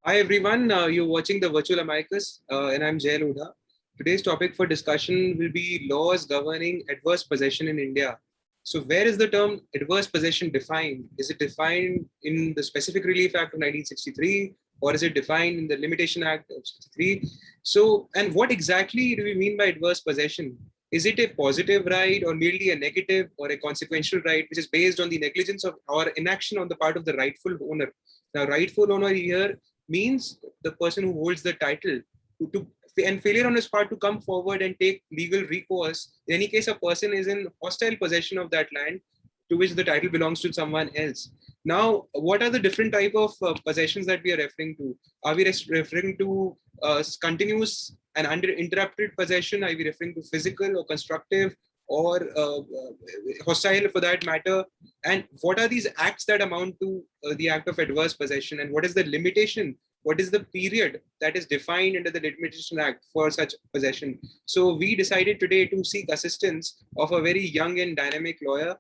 Hi everyone, you're watching the Virtual Amicus, and I'm Jay Ludha. Today's topic for discussion will be laws governing adverse possession in India. So, where is the term adverse possession defined? Is it defined in the Specific Relief Act of 1963, or is it defined in the Limitation Act of 63? So, and what exactly do we mean by adverse possession? Is it a positive right, or merely a negative or a consequential right, which is based on the negligence of or inaction on the part of the rightful owner? Now, rightful owner here means the person who holds the title to and failure on his part to come forward and take legal recourse. In any case, a person is in hostile possession of that land to which the title belongs to someone else. Now, what are the different type of possessions that we are referring to? Are we referring to continuous and uninterrupted possession? Are we referring to physical or constructive or hostile for that matter? And what are these acts that amount to the act of adverse possession? And what is the limitation? What is the period that is defined under the Limitation Act for such possession? So we decided today to seek assistance of a very young and dynamic lawyer.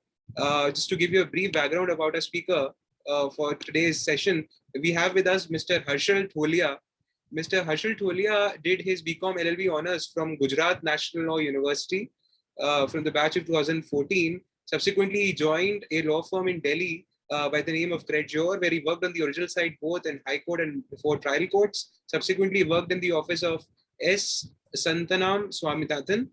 Just to give you a brief background about our speaker for today's session, we have with us Mr. Harshal Tholia. Mr. Harshal Tholia did his BCom LLB honors from Gujarat National Law University from the batch of 2014. Subsequently, he joined a law firm in Delhi by the name of Credjor, where he worked on the original side both in High Court and before trial courts. Subsequently, worked in the office of S. Santanam Swaminathan,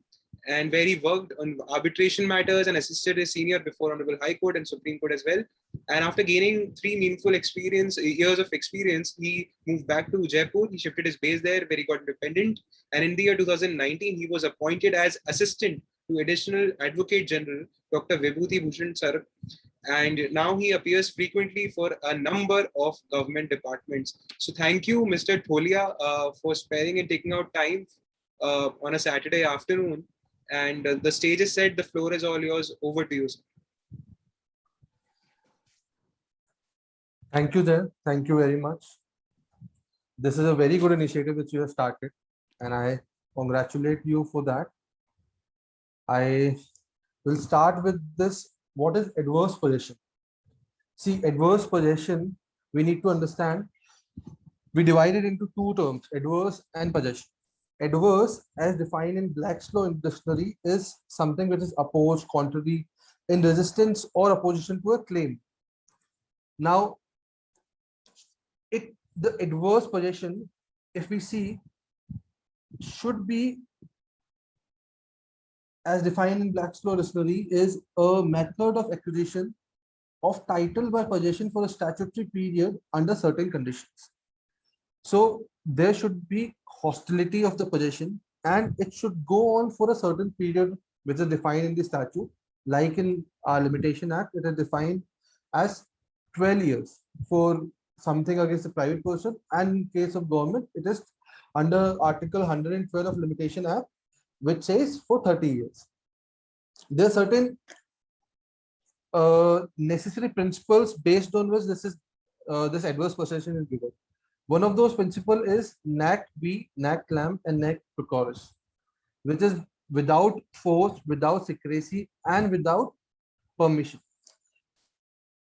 and where he worked on arbitration matters and assisted a senior before Honorable High Court and Supreme Court as well. And after gaining three meaningful years of experience, he moved back to Jaipur. He shifted his base there, where he got independent. And in the year 2019, he was appointed as assistant to Additional Advocate General Dr. Vibhuti Bhushan Sir, and now he appears frequently for a number of government departments. So thank you, Mr. Tholia, for sparing and taking out time on a Saturday afternoon. And the stage is set. The floor is all yours. Over to you, sir. Thank you, there. Thank you very much. This is a very good initiative which you have started, and I congratulate you for that. I will start with this. What is adverse possession? See, adverse possession, we need to understand, we divide it into two terms, adverse and possession. Adverse, as defined in Black's Law Dictionary, is something which is opposed, contrary, in resistance or opposition to a claim. Now, the adverse possession, if we see, should be, as defined in Black's Law Dictionary, is a method of acquisition of title by possession for a statutory period under certain conditions. So there should be hostility of the possession, and it should go on for a certain period which is defined in the statute. Like in our Limitation Act, it is defined as 12 years for something against a private person, and in case of government, it is under Article 112 of Limitation Act, which says for 30 years. There are certain necessary principles based on which this adverse possession is given. One of those principles is nec B, nec clam, and nec procuris, which is without force, without secrecy, and without permission.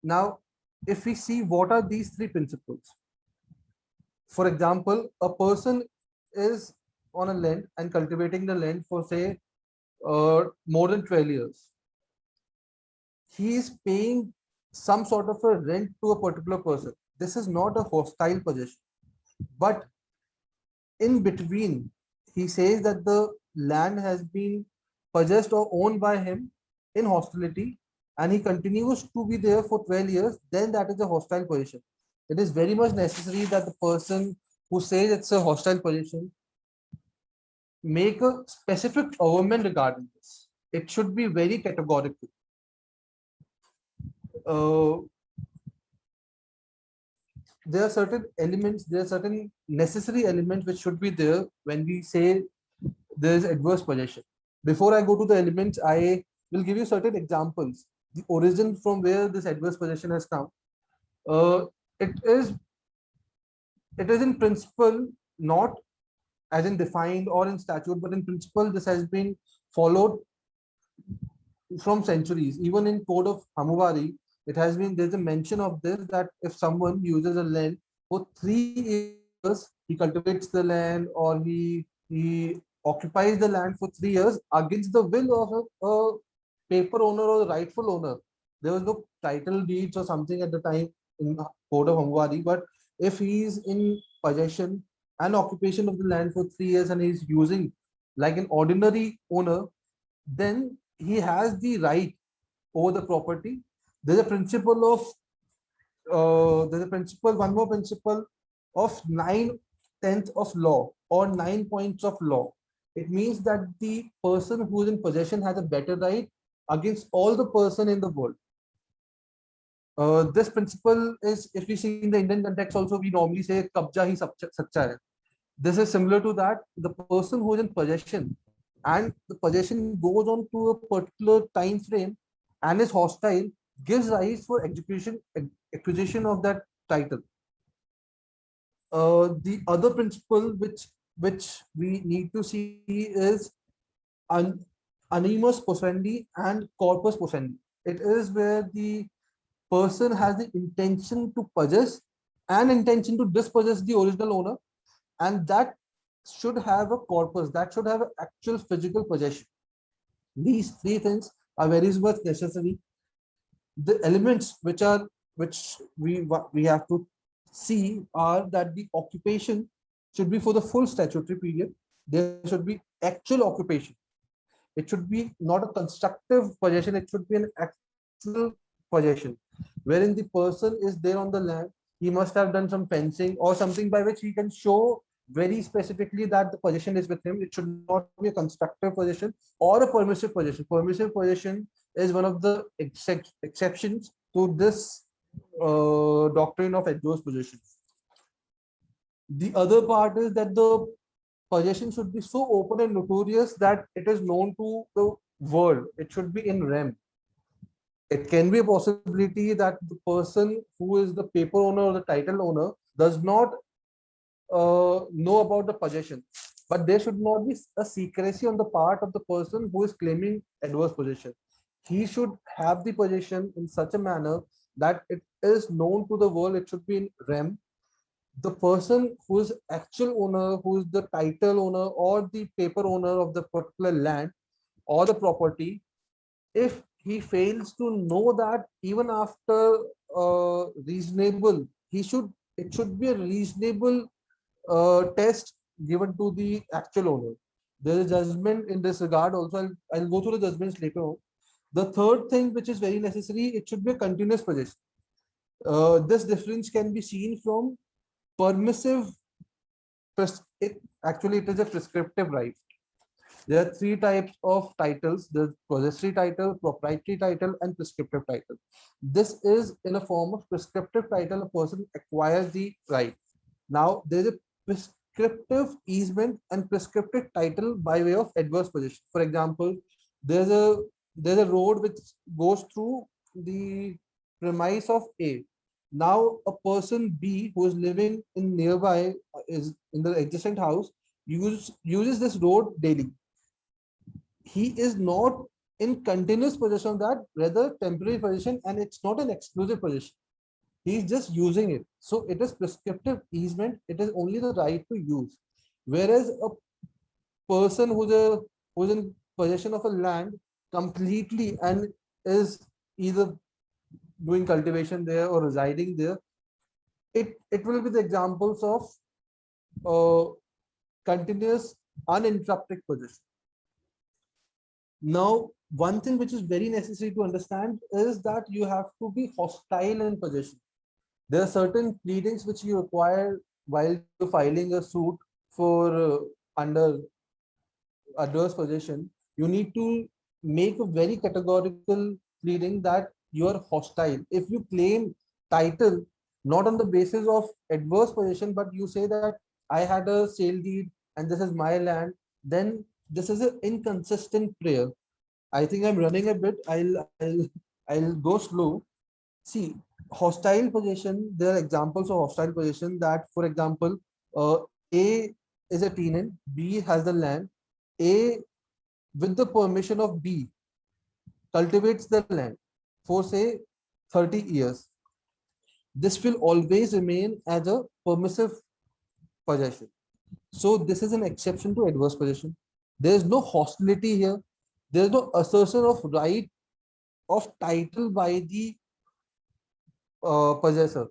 Now, if we see what are these three principles, for example, a person is on a land and cultivating the land for say more than 12 years. He is paying some sort of a rent to a particular person. This is not a hostile possession. But in between, he says that the land has been possessed or owned by him in hostility, and he continues to be there for 12 years, then that is a hostile possession. It is very much necessary that the person who says it's a hostile possession make a specific avowal regarding this. It should be very categorical. There are certain elements, there are certain necessary elements which should be there when we say there is adverse possession. Before I go to the elements, I will give you certain examples. The origin from where this adverse possession has come. Uh, it is in principle not as in defined or in statute, but in principle this has been followed from centuries. Even in Code of Hammurabi, it has been, there's a mention of this, that if someone uses a land for 3 years years, he cultivates the land, or he occupies the land for 3 years against the will of a paper owner or the rightful owner. There was no title deeds or something at the time in Code of Hammadi, but if he is in possession and occupation of the land for 3 years and he's using like an ordinary owner, then he has the right over the property. There's a principle of one more principle of 9/10 of law or 9 points of law. It means that the person who is in possession has a better right against all the person in the world. This principle is, if we see in the Indian context also, we normally say kabja hi sacha hai. This is similar to that. The person who is in possession and the possession goes on to a particular time frame and is hostile, gives rise for acquisition of that title. The other principle which we need to see is animus possendi and corpus possendi. It is where the person has the intention to possess and intention to dispossess the original owner, and that should have a corpus, that should have an actual physical possession. These three things are very much necessary. The elements which we have to see are that the occupation should be for the full statutory period. There should be actual occupation. It should be not a constructive possession, it should be an actual possession, wherein the person is there on the land. He must have done some fencing or something by which he can show very specifically that the possession is with him. It should not be a constructive possession or a permissive possession. Permissive possession is one of the exceptions to this doctrine of adverse possession. The other part is that the possession should be so open and notorious that it is known to the world. It should be in rem. It can be a possibility that the person who is the paper owner or the title owner does not know about the possession, but there should not be a secrecy on the part of the person who is claiming adverse possession. He should have the possession in such a manner that it is known to the world. It should be in rem. The person who is actual owner, who is the title owner or the paper owner of the particular land or the property, if he fails to know that, even after reasonable, it should be a reasonable test given to the actual owner. There is judgment in this regard also. I'll go through the judgments later on. The third thing which is very necessary, it should be a continuous possession. This difference can be seen from permissive. Actually, it is a prescriptive right. There are three types of titles: the possessory title, proprietary title, and prescriptive title. This is in a form of prescriptive title. A person acquires the right. Now, there is a prescriptive easement and prescriptive title by way of adverse possession. For example, there's a road which goes through the premise of A. Now, a person B who is living in nearby, is in the adjacent house, uses this road daily. He is not in continuous possession of that, rather temporary possession, and it's not an exclusive possession. He's just using it. So it is prescriptive easement. It is only the right to use. Whereas a person who's in possession of a land completely and is either doing cultivation there or residing there, it will be the examples of continuous uninterrupted possession. Now, one thing which is very necessary to understand is that you have to be hostile in possession. There are certain pleadings which you require while you're filing a suit for under adverse possession. You need to make a very categorical pleading that you are hostile. If you claim title not on the basis of adverse possession, but you say that I had a sale deed and this is my land, then this is an inconsistent prayer. I think I'm running a bit. I'll go slow. See, hostile possession, there are examples of hostile possession that, for example, A is a tenant, B has the land, A, with the permission of B, cultivates the land for say 30 years. This will always remain as a permissive possession. So this is an exception to adverse possession. There is no hostility here. There is no assertion of right of title by the possessor.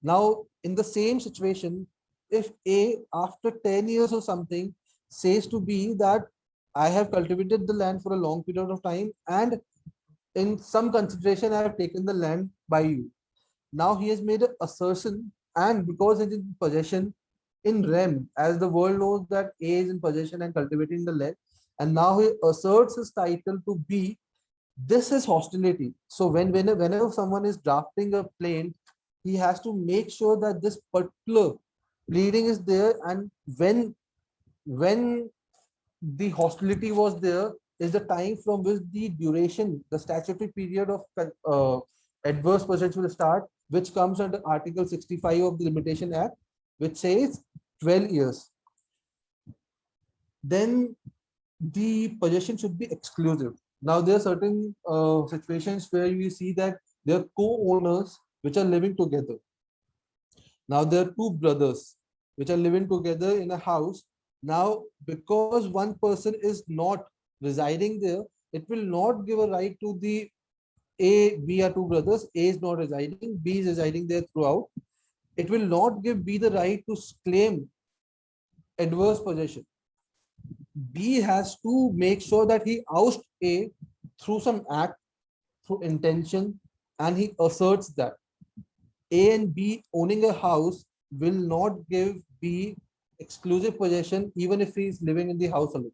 Now, in the same situation, if A, after 10 years or something, says to B that I have cultivated the land for a long period of time and in some consideration, I have taken the land by you. Now he has made an assertion, and because it is in possession in REM, as the world knows that A is in possession and cultivating the land, and now he asserts his title to B. This is hostility. So whenever someone is drafting a plaint, he has to make sure that this particular pleading is there, and when the hostility was there is the time from which the duration, the statutory period of adverse possession will start, which comes under Article 65 of the Limitation Act, which says 12 years. Then the possession should be exclusive. Now, there are certain situations where you see that there are co-owners which are living together. Now, there are two brothers which are living together in a house. Now, because one person is not residing there, it will not give a right to the A, B are two brothers. A is not residing, B is residing there throughout. It will not give B the right to claim adverse possession. B has to make sure that he ousts A through some act, through intention, and he asserts that A and B owning a house will not give B exclusive possession even if he is living in the house alone.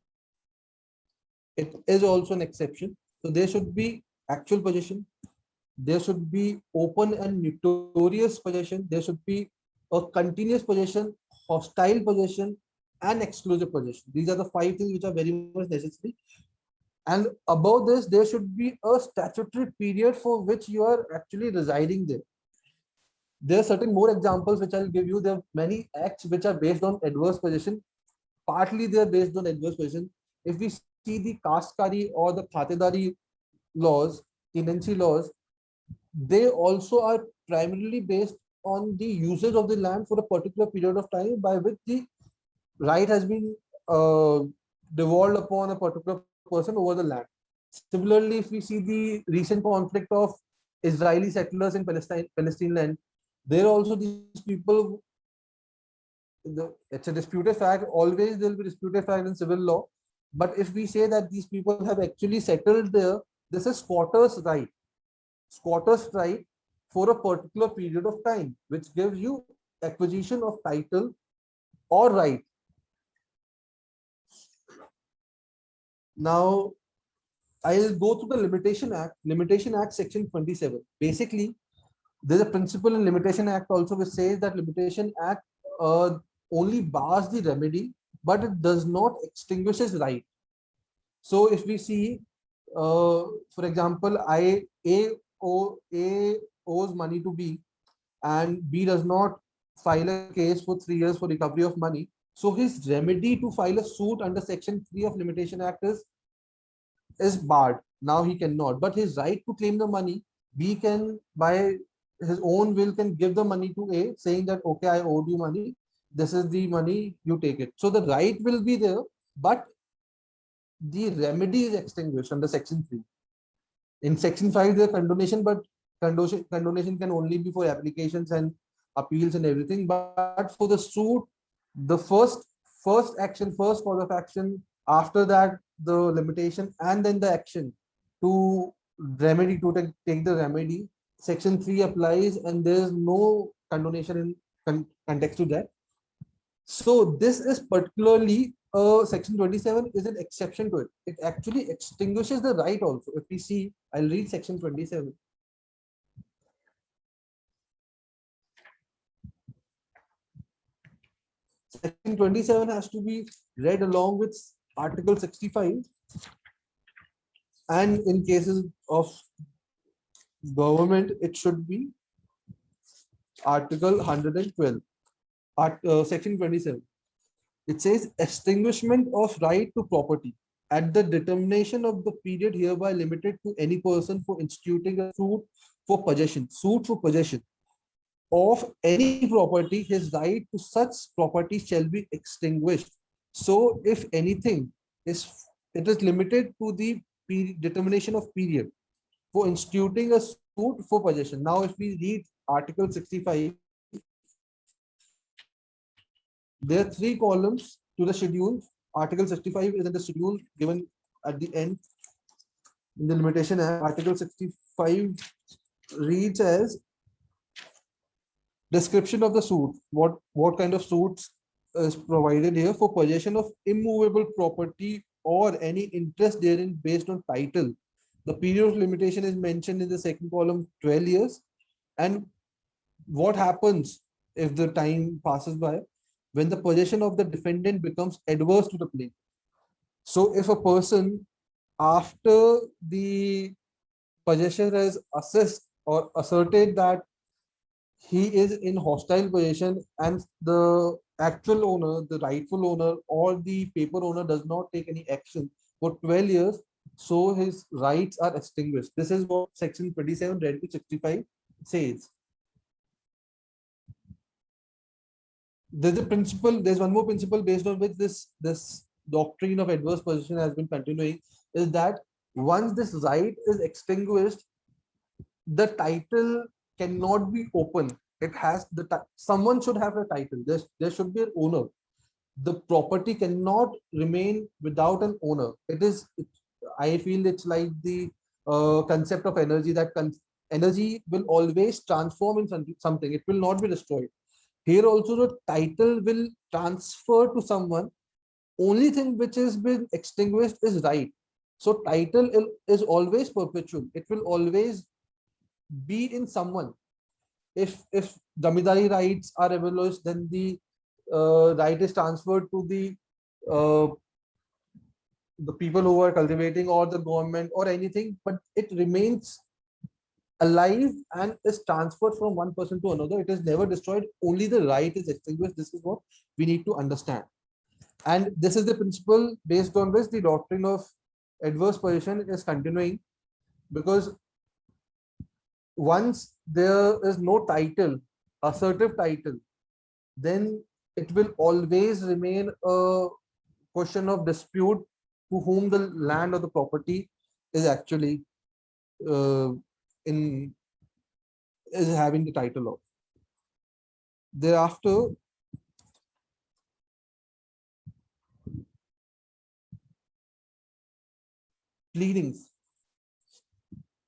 It is also an exception. So there should be actual possession. There should be open and notorious possession. There should be a continuous possession, hostile possession, and exclusive possession. These are the 5 things which are very much necessary. And above this, there should be a statutory period for which you are actually residing there. There are certain more examples which I'll give you. There are many acts which are based on adverse possession. Partly they are based on adverse possession. If we see the Kashtkari or the Khatedari laws, tenancy laws, they also are primarily based on the usage of the land for a particular period of time by which the right has been devolved upon a particular person over the land. Similarly, if we see the recent conflict of Israeli settlers in Palestine land, there also these people, it's a disputed fact. Always there will be disputed fact in civil law. But if we say that these people have actually settled there, this is squatters' right. Squatters' right for a particular period of time, which gives you acquisition of title or right. Now, I'll go through the Limitation Act. Limitation Act Section 27. Basically, there's a principle in Limitation Act also which says that Limitation Act only bars the remedy, but it does not extinguish his right. So if we see, for example, A owes money to B, and B does not file a case for 3 years for recovery of money. So his remedy to file a suit under Section 3 of Limitation Act is barred. Now he cannot, but his right to claim the money, B can by his own will can give the money to A, saying that okay, I owed you money, this is the money, you take it. So the right will be there, but the remedy is extinguished under Section 3. In Section 5 there condonation, but condonation can only be for applications and appeals and everything. But for the suit, the first action, first cause of action, after that the limitation, and then the action to remedy, to take the remedy, Section 3 applies, and there is no condonation in context to that. So this is particularly Section 27 is an exception to it. It actually extinguishes the right also. If we see, I'll read Section 27. Section 27 has to be read along with Article 65, and in cases of government, it should be Article 112. Section 27. It says extinguishment of right to property at the determination of the period hereby limited to any person for instituting a suit for possession. Suit for possession. of any property, his right to such property shall be extinguished. So if anything is, it is limited to the determination of period for instituting a suit for possession. Now, if we read Article 65, there are three columns to the schedule. Article 65 is in the schedule given at the end in the Limitation Act. Article 65 reads as description of the suit. What kind of suits is provided here? For possession of immovable property or any interest therein based on title. The period of limitation is mentioned in the second column, 12 years. And what happens if the time passes by? When the possession of the defendant becomes adverse to the plaintiff. So if a person, after the possessor has assessed or asserted that he is in hostile possession and the actual owner, the rightful owner or the paper owner does not take any action for 12 years, so his rights are extinguished. This is what section 27 read to 65 says. There's a principle, there's one more principle based on which this doctrine of adverse possession has been continuing, is that once this right is extinguished, the title cannot be open. It has someone should have a title. There should be an owner. The property cannot remain without an owner. I feel it's like the concept of energy, that energy will always transform in something. It will not be destroyed. Here also the title will transfer to someone. Only thing which has been extinguished is right. So title is always perpetual. It will always be in someone. If zamindari rights are abolished, then the right is transferred to the people who are cultivating or the government or anything, but it remains alive and is transferred from one person to another. It is never destroyed. Only the right is extinguished. This is what we need to understand. And this is the principle based on which the doctrine of adverse possession is continuing, because once there is no title, assertive title, then it will always remain a question of dispute to whom the land or the property is actually in is having the title of. Thereafter, pleadings.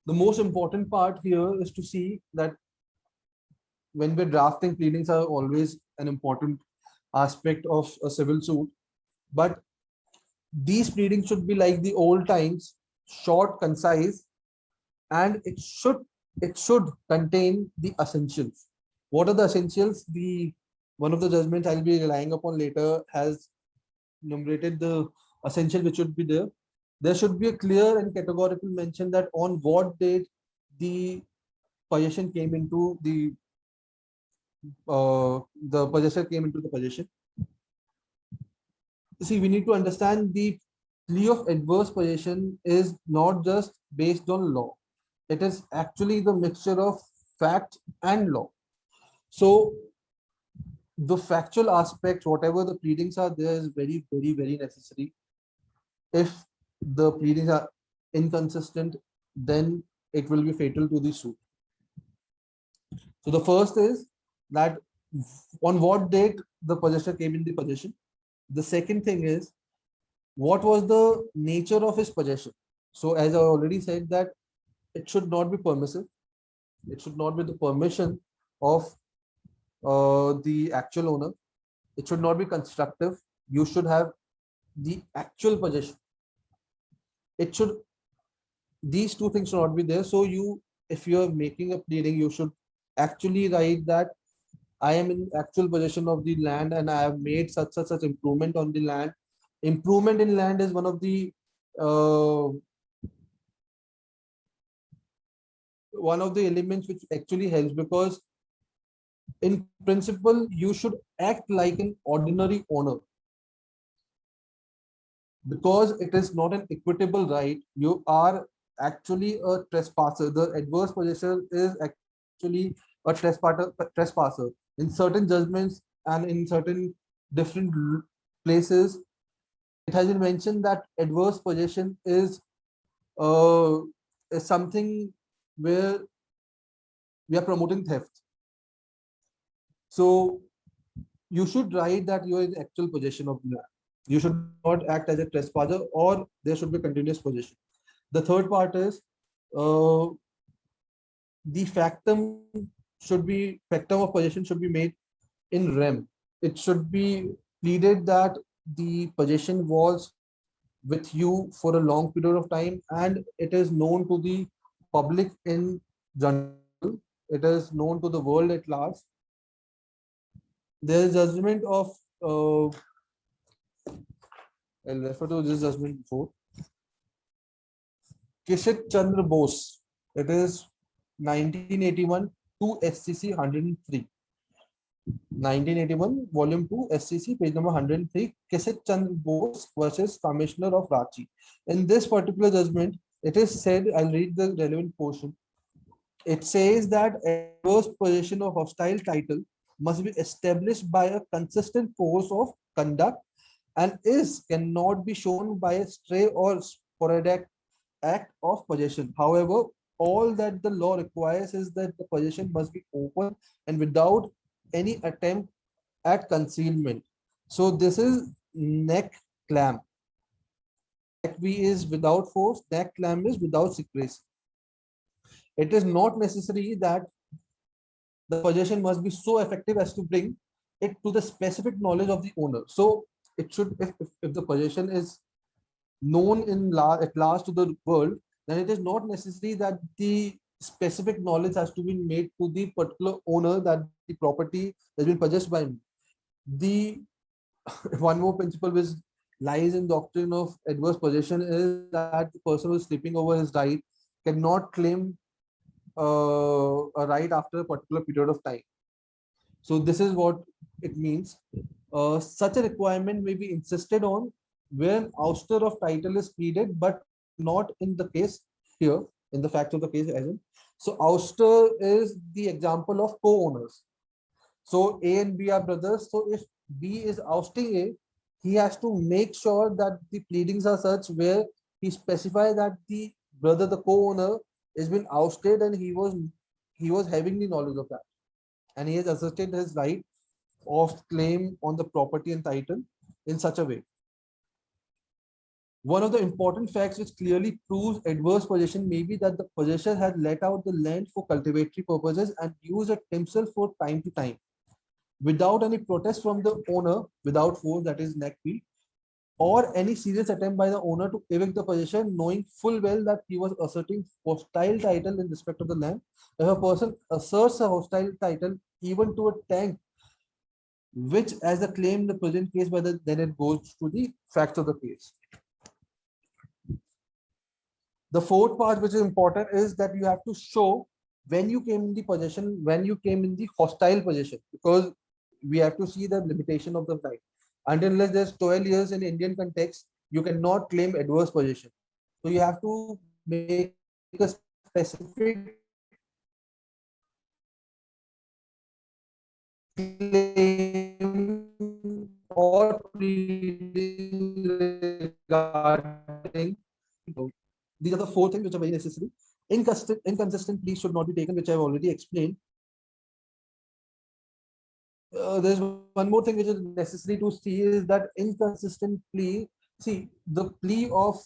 The most important part here is to see that when we're drafting, pleadings are always an important aspect of a civil suit, but these pleadings should be like the old times, short, concise, and it should contain the essentials. What are the essentials? The one of the judgments I'll be relying upon later has enumerated the essential which should be there. There should be a clear and categorical mention that on what date the possession came into the possessor came into the possession. See, we need to understand the plea of adverse possession is not just based on law. It is actually the mixture of fact and law. So the factual aspects, whatever the pleadings are, there is very, very, very necessary. If the pleadings are inconsistent, then it will be fatal to the suit. So the first is that on what date the possessor came in the possession. The second thing is what was the nature of his possession. So as I already said, that it should not be permissive. It should not be the permission of the actual owner. It should not be constructive. You should have the actual possession. It should, these two things should not be there. So if you're making a pleading, you should actually write that I am in actual possession of the land and I have made such improvement on the land. Improvement in land is one of the elements which actually helps, because in principle you should act like an ordinary owner, because it is not an equitable right. You are actually a trespasser. The adverse possessor is actually a trespasser. In certain judgments and in certain different places, it has been mentioned that adverse possession uh, is something where we are promoting theft. So you should write that you are in actual possession of the land. You should not act as a trespasser, or there should be continuous possession. The third part is uh, the factum of possession should be made in rem. It should be pleaded that the possession was with you for a long period of time and it is known to the public in general. It is known to the world at large. There is judgment of I'll refer to this judgment before. Kishit Chandra Bose. It is 1981 to SCC 103. 1981, Volume 2, SCC, page number 103, Kishit Chandra Bose versus Commissioner of Ranchi. In this particular judgment, it is said, I'll read the relevant portion. It says that adverse possession of hostile title must be established by a consistent course of conduct and cannot be shown by a stray or sporadic act of possession. However, all that the law requires is that the possession must be open and without any attempt at concealment. So this is neck clamp. Neck B is without force, neck clamp is without secrecy. It is not necessary that the possession must be so effective as to bring it to the specific knowledge of the owner. So it should, if the possession is known at last to the world, then it is not necessary that the specific knowledge has to be made to the particular owner that the property has been possessed by me. The one more principle which lies in doctrine of adverse possession is that the person who is sleeping over his right cannot claim a right after a particular period of time. So this is what it means. Such a requirement may be insisted on where ouster of title is pleaded, but not in the case here, in the facts of the case as in. So ouster is the example of co-owners. So A and B are brothers. So if B is ousting A, he has to make sure that the pleadings are such where he specifies that the brother, the co-owner, has been ousted and he was having the knowledge of that, and he has asserted his right of claim on the property and title in such a way. One of the important facts which clearly proves adverse possession may be that the possessor had let out the land for cultivatory purposes and used it himself for time to time, without any protest from the owner, without force, that is neck B, or any serious attempt by the owner to evict the possession, knowing full well that he was asserting hostile title in respect of the land. If a person asserts a hostile title even to a tank, which as a claim in the present case, then it goes to the facts of the case. The fourth part which is important is that you have to show when you came in the possession, when you came in the hostile possession, because we have to see the limitation of the right. Until unless there's 12 years in Indian context, you cannot claim adverse possession. So you have to make a specific claim or pleading regarding. These are the four things which are very necessary. Inconsistent pleas should not be taken, which I've already explained. There's one more thing which is necessary to see is that inconsistent plea. See, the plea of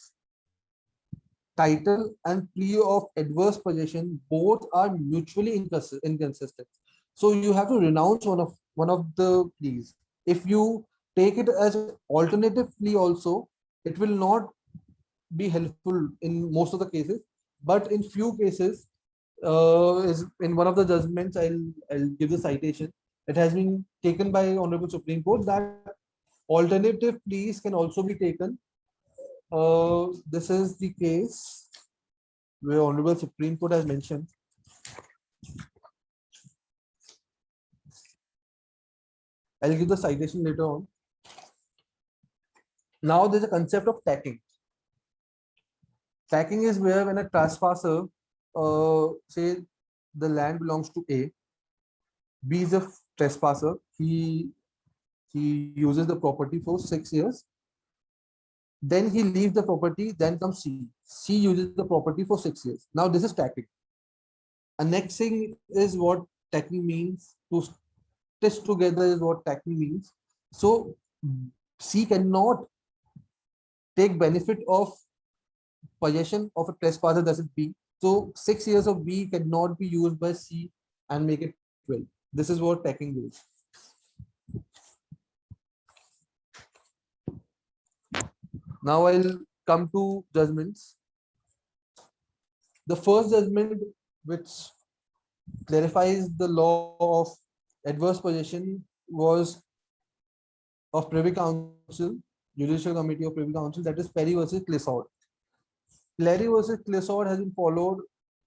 title and plea of adverse possession both are mutually inconsistent. So you have to renounce one of the pleas. If you take it as alternative plea also, it will not be helpful in most of the cases, but in few cases, is in one of the judgments, I'll give the citation. It has been taken by Honorable Supreme Court that alternative pleas can also be taken. This is the case where Honorable Supreme Court has mentioned. I'll give the citation later on. Now there's a concept of tacking. Tacking is where when a trespasser, say the land belongs to A, B is a trespasser. He uses the property for 6 years. Then he leaves the property. Then comes C. C uses the property for 6 years. Now this is tacking. And next thing is what tacking means. To stitch together is what tacking means. So C cannot take benefit of possession of a trespasser, that is B. So 6 years of B cannot be used by C and make it 12. This is what tacking is. Now I'll come to judgments. The first judgment which clarifies the law of adverse possession was of Privy Council, Judicial Committee of Privy Council, that is Perry versus Clisson. Perry versus Clisson has been followed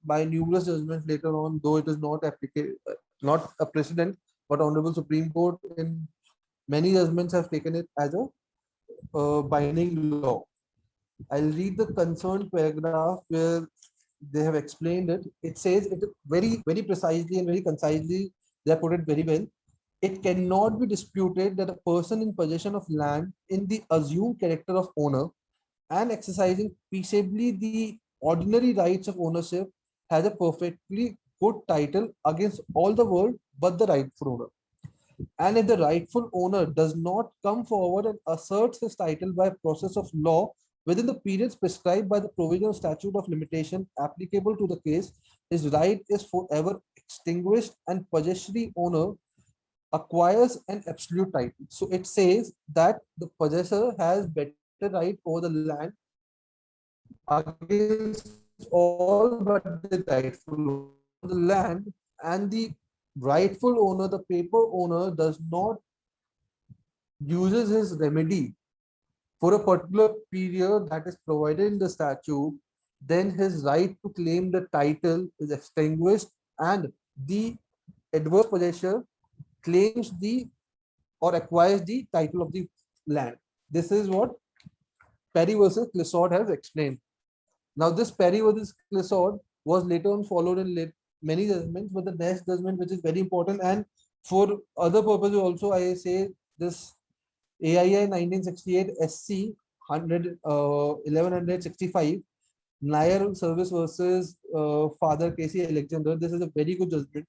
by numerous judgments later on, though it is not applicable, not a precedent, but Honorable Supreme Court in many judgments have taken it as a binding law. I'll read the concerned paragraph where they have explained it. It says it very precisely and very concisely. They have put it very well. It cannot be disputed that a person in possession of land in the assumed character of owner and exercising peaceably the ordinary rights of ownership has a perfectly good title against all the world but the rightful owner. And if the rightful owner does not come forward and asserts his title by process of law within the periods prescribed by the provisional statute of limitation applicable to the case, his right is forever extinguished and possessory owner acquires an absolute title. So it says that the possessor has better right over the land against all but the rightful owner. The land and the rightful owner, the paper owner, does not uses his remedy for a particular period that is provided in the statute, then his right to claim the title is extinguished and the adverse possessor claims the or acquires the title of the land. This is what Perry versus Clisson has explained. Now, this Perry versus Clisson was later on followed in many judgments, but the next judgment, which is very important, and for other purposes also, I say this AII 1968 SC 1165 Nair Service versus Father Casey Alexander. This is a very good judgment.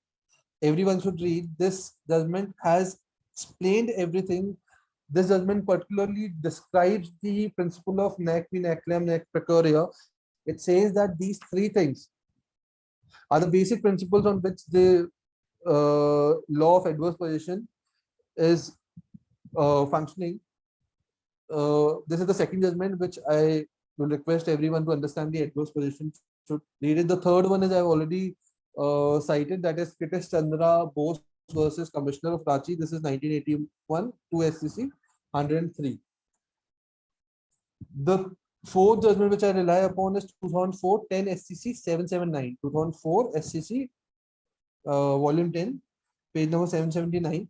Everyone should read. This judgment has explained everything. This judgment particularly describes the principle of nec vi neclem nec precaria. It says that these three things are the basic principles on which the law of adverse possession is functioning. This is the second judgment which I will request everyone to understand the adverse possession should read it. The third one is I've already cited, that is Kitish Chandra Bose versus Commissioner of Ranchi. This is 1981 to SCC 103. The fourth judgment which I rely upon is 2004 10 SCC 779. 2004 SCC volume 10 page number 779.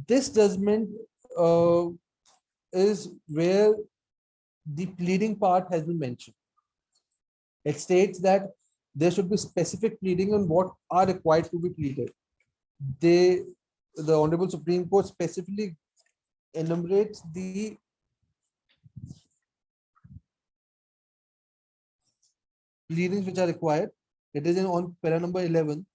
This judgment is where the pleading part has been mentioned. It states that there should be specific pleading on what are required to be pleaded. The Honorable Supreme Court specifically enumerates the pleadings which are required. It is on para number 11.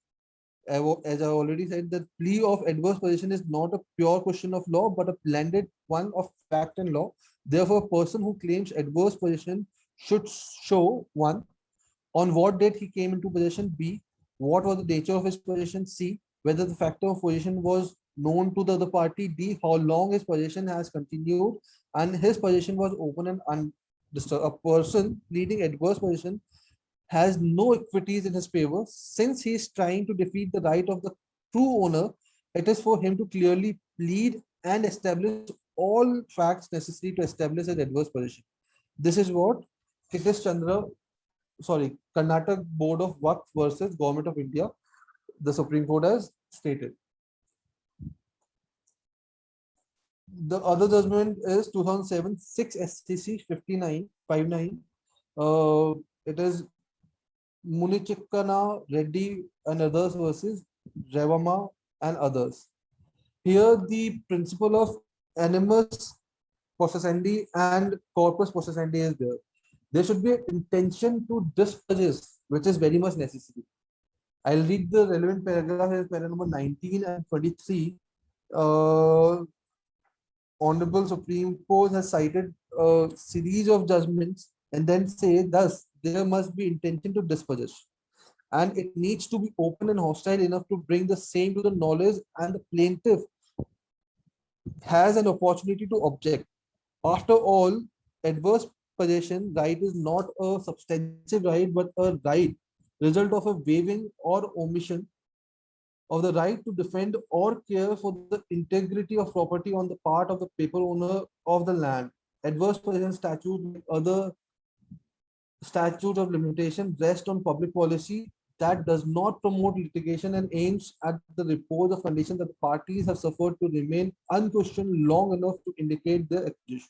As I already said, the plea of adverse possession is not a pure question of law, but a blended one of fact and law. Therefore, a person who claims adverse possession should show: 1, on what date he came into possession; B, what was the nature of his possession; C, whether the factor of possession was known to the other party; D, how long his possession has continued and his possession was open and undisturbed. A person pleading adverse possession has no equities in his favor. Since he is trying to defeat the right of the true owner, it is for him to clearly plead and establish all facts necessary to establish an adverse possession. This is what Karnataka Board of Waqf versus Government of India, the Supreme Court has stated. The other judgment is 2007 6 SCC 5959. It is Munichikkana Reddy and others versus Revama, and others. Here, the principle of animus possessendi and corpus possessendi is there. There should be an intention to dispossess, which is very much necessary. I'll read the relevant paragraph here, paragraph number 19 and 23. Uh, Honorable Supreme Court has cited a series of judgments and then say, thus, there must be intention to dispossess. And it needs to be open and hostile enough to bring the same to the knowledge, and the plaintiff has an opportunity to object. After all, adverse possession right is not a substantive right, but a right result of a waiving or omission of the right to defend or care for the integrity of property on the part of the paper owner of the land. Adverse possession statute, like other statute of limitation, rest on public policy that does not promote litigation and aims at the repose of conditions that the parties have suffered to remain unquestioned long enough to indicate their accusation.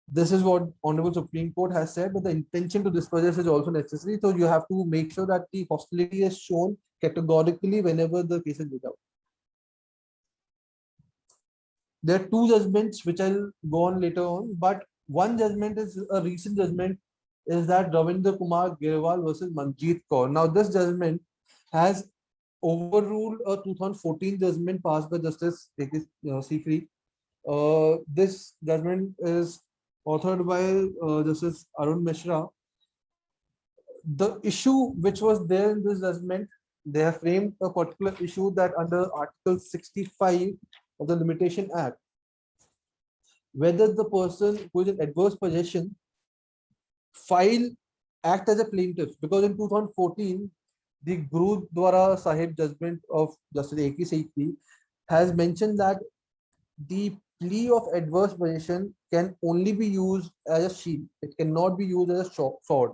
This is what Honorable Supreme Court has said, but the intention to dispossess is also necessary. So you have to make sure that the hostility is shown categorically whenever the case is read out. There are two judgments which I'll go on later on, but one judgment is a recent judgment, is that Ravinder Kumar Girewal versus Manjeet Kaur. Now, this judgment has overruled a 2014 judgment passed by Justice A.K. Sikri. This judgment is authored by Justice Arun Mishra. The issue which was there in this judgment, they have framed a particular issue that under Article 65 of the Limitation Act, whether the person who is in adverse possession file act as a plaintiff, because in 2014 the Gurudwara Sahib judgment of Justice A.K. Sikri has mentioned that the plea of adverse possession can only be used as a shield. It cannot be used as a sword.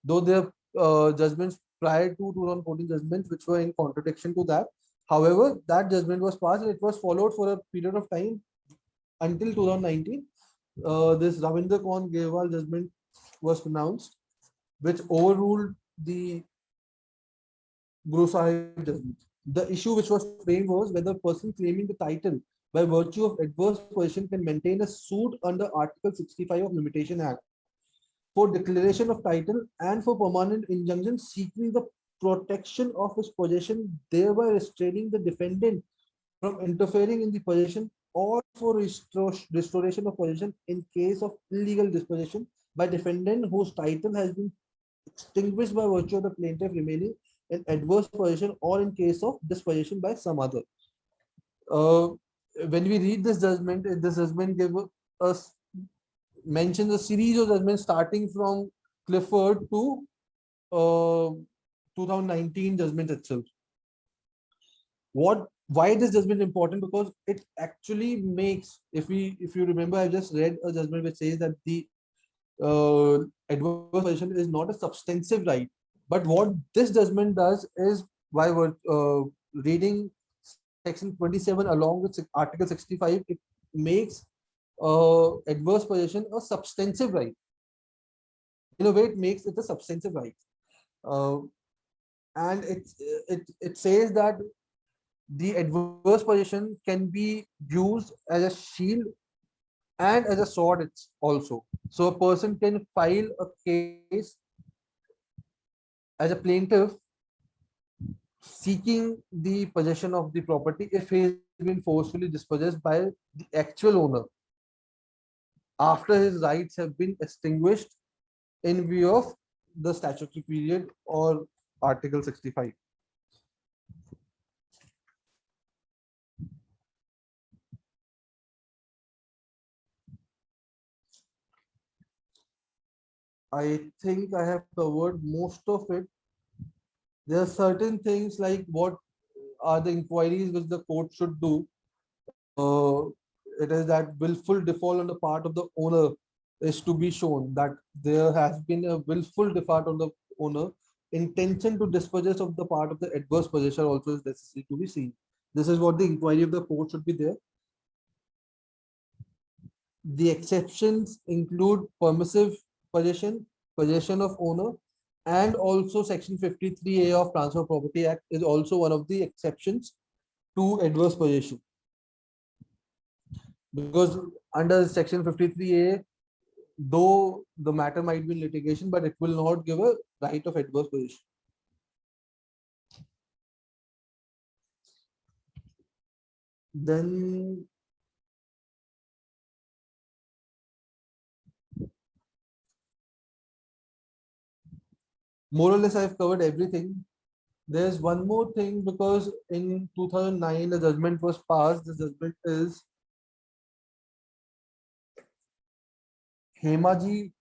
Though there are judgments prior to 2014 judgments which were in contradiction to that. However, that judgment was passed and it was followed for a period of time until 2019. This Ravinder Kaur Girewal judgment was pronounced, which overruled the Guru Sahib judgment. The issue which was framed was whether a person claiming the title by virtue of adverse possession can maintain a suit under Article 65 of Limitation Act for declaration of title and for permanent injunction seeking the protection of his possession, thereby restraining the defendant from interfering in the possession, or for restoration of possession in case of illegal dispossession by defendant whose title has been extinguished by virtue of the plaintiff remaining in adverse possession, or in case of dispossession by some other. Uh, when we read this judgment gave us mentions a series of judgments starting from Clifford to 2019 judgment itself. Why this judgment is important? Because it actually makes, if you remember, I just read a judgment which says that the adverse possession is not a substantive right. But what this judgment does is, by reading section 27 along with Article 65, it makes adverse possession a substantive right. In a way, it makes it a substantive right. And it says that the adverse possession can be used as a shield and as a sword also. So a person can file a case as a plaintiff seeking the possession of the property if he has been forcefully dispossessed by the actual owner after his rights have been extinguished in view of the statutory period or Article 65. I think I have covered most of it. There are certain things like what are the inquiries which the court should do. It is that willful default on the part of the owner is to be shown, that there has been a willful default on the owner. Intention to dispossess of the part of the adverse possessor also is necessary to be seen. This is what the inquiry of the court should be there. The exceptions include permissive possession, possession of owner, And also Section 53A of Transfer of Property Act is also one of the exceptions to adverse possession. Because under Section 53A, though the matter might be in litigation, but it will not give a right of adverse possession. Then more or less I've covered everything. There's one more thing, because in 2009 the judgment was passed. The judgment is Hemaji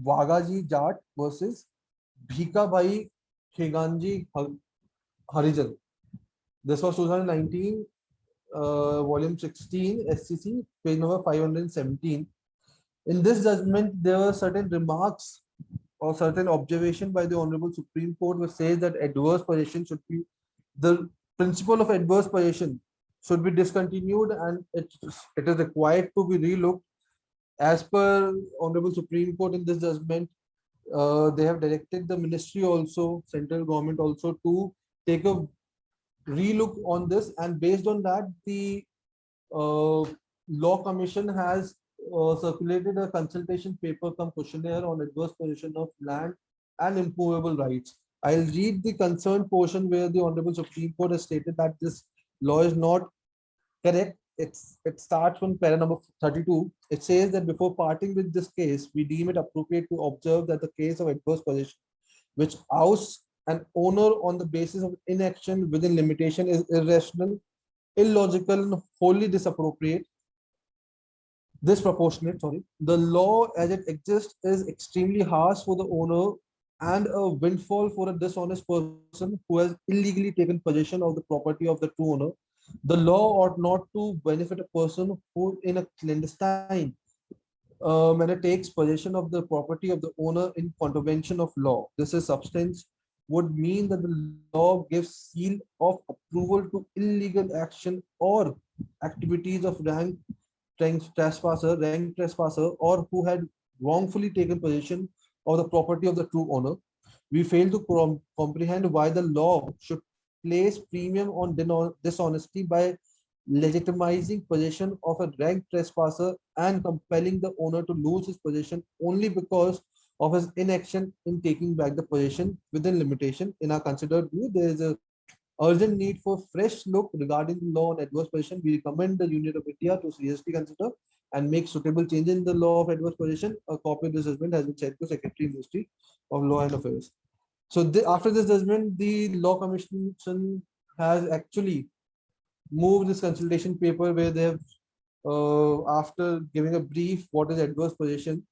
Wagaji Jat versus Bhika Khiganji Harijan. This was 2019, volume 16, SCC, page number 517. In this judgment, there were certain remarks or certain observation by the Honorable Supreme Court, which says that adverse possession should be, the principle of adverse possession should be discontinued, and it is required to be relooked. As per Honorable Supreme Court in this judgment, they have directed the ministry also, central government also, to take a relook on this, and based on that, the Law Commission has circulated a consultation paper cum questionnaire on adverse possession of land and immovable rights. I'll read the concerned portion where the Honorable Supreme Court has stated that this law is not correct. It starts from para number 32. It says that before parting with this case, we deem it appropriate to observe that the case of adverse possession, which ousts an owner on the basis of inaction within limitation, is irrational, illogical, and wholly disproportionate. The law as it exists is extremely harsh for the owner and a windfall for a dishonest person who has illegally taken possession of the property of the true owner. The law ought not to benefit a person who in a clandestine manner takes possession of the property of the owner in contravention of law. This is substance would mean that the law gives seal of approval to illegal action or activities of rank trespasser, or who had wrongfully taken possession of the property of the true owner. We fail to comprehend why the law should place premium on dishonesty by legitimizing possession of a rank trespasser and compelling the owner to lose his possession only because of his inaction in taking back the possession within limitation. In our considered view, there is a urgent need for fresh look regarding the law on adverse possession. We recommend the Union of India to seriously consider and make suitable changes in the law of adverse possession. A copy of this judgment has been sent to Secretary Ministry of Law and Affairs. So after this judgment, the Law Commission has actually moved this consultation paper where they have, after giving a brief what is adverse possession,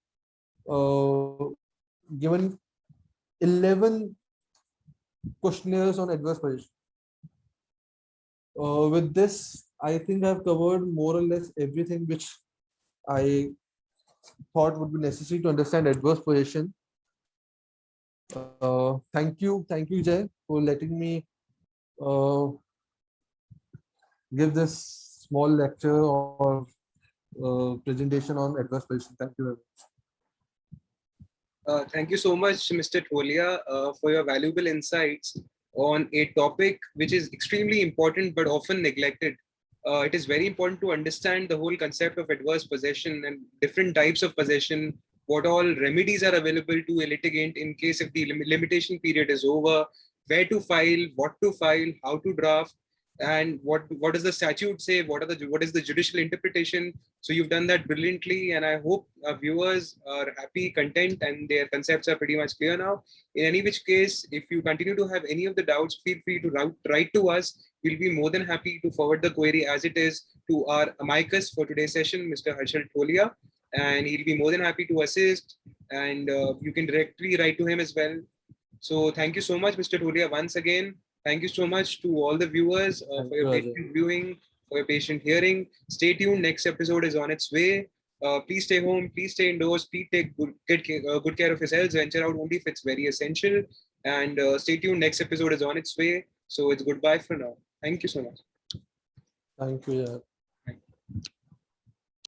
given 11 questionnaires on adverse possession. With this, I think I've covered more or less everything which I thought would be necessary to understand adverse possession. Thank you, Jay, for letting me give this small lecture or presentation on adverse possession. Thank you very much. Thank you so much, Mr. Tholia, for your valuable insights on a topic which is extremely important but often neglected. It is very important to understand the whole concept of adverse possession and different types of possession, what all remedies are available to a litigant in case if the limitation period is over, where to file, what to file, how to draft, and what does the statute say, what is the judicial interpretation. So you've done that brilliantly, and I hope our viewers are happy, content, and their concepts are pretty much clear now. In any which case, if you continue to have any of the doubts, feel free to write to us. We'll be more than happy to forward the query as it is to our amicus for today's session, Mr. Harshal Tholia, and he'll be more than happy to assist, and you can directly write to him as well. So thank you so much, Mr. Tholia, once again. Thank you so much to all the viewers for your patient viewing, for your patient hearing. Stay tuned. Next episode is on its way. Please stay home. Please stay indoors. Please take good care of yourselves. Venture out only if it's very essential. And stay tuned. Next episode is on its way. So it's goodbye for now. Thank you so much. Thank you.